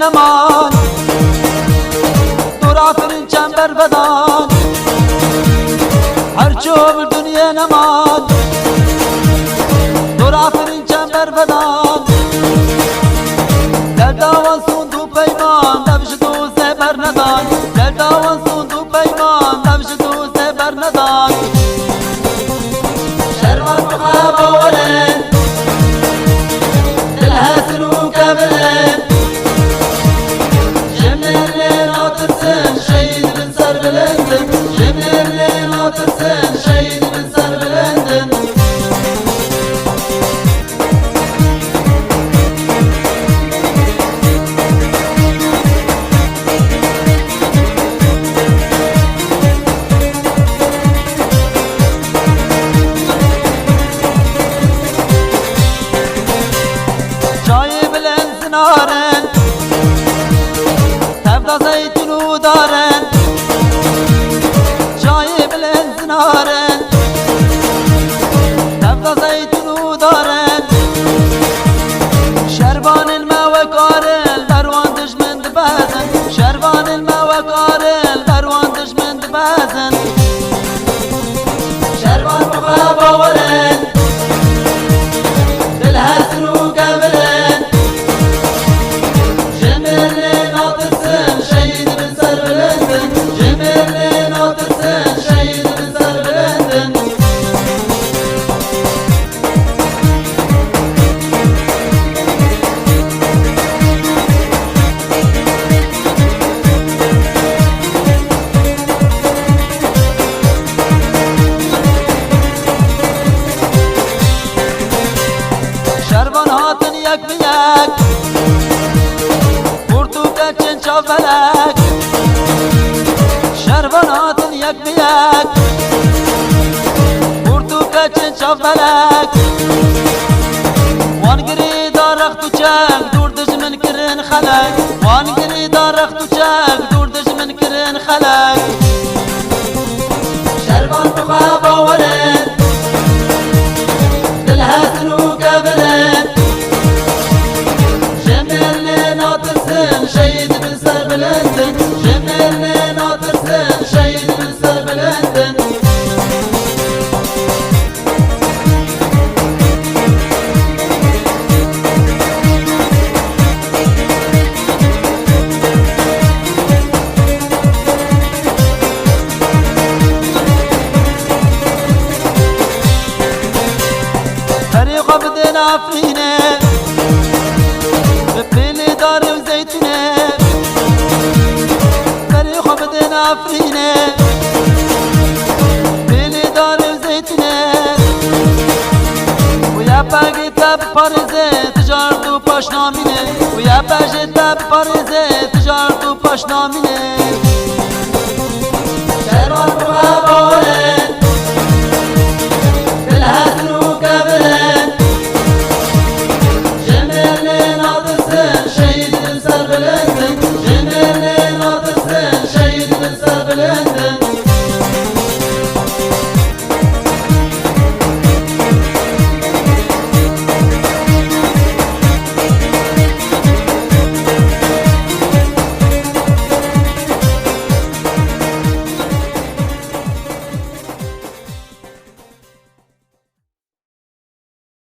نمان دور آفرین چنبر بدان هرچو بالدنیا نمان دور آفرین چنبر بدان دل داوان سوندو پیمان دبش دو زبر ندان دل داوان سوندو پیمان دبش دو زبر ندان شروان مخابا ولن دلها سلوك بلن جميل لين وترسن شهيد بن سر بلندن جميل لين وترسن شهيد بن سر بلندن نارن تبدا زيتون ودارن جايب الانزنارن تبدا زيتون ودارن شربان الماء وقارن بروان دجمن دبازن شربان الماء وقارن بروان دجمن دبازن شربان مخابا ولن بالهزر وقبلن شربان هاتن یک به یک پرتو کچن چاولک شربان هاتن یک به یک پرتو کچن چاولک وانگری دارخت و چنگ دور دجمن کرن خلق وانگری دارخت و چنگ دور دجمن کرن خلق شربان مخابا ولن دلها سلوك بلن جميل لين وترسن شهيد بن سر بلندن جميل لين وترسن شهيد بن سر بلندن فريق بدنا فينا ببيلي دار وزيتونه فريق بدنا فينا ببيلي دار وزيتونه ويا باقي تاب بارزه تجارتو پاشنامینه ويا باقي تاب بارزه تجارتو پاشنامینه شروان مخابا ولن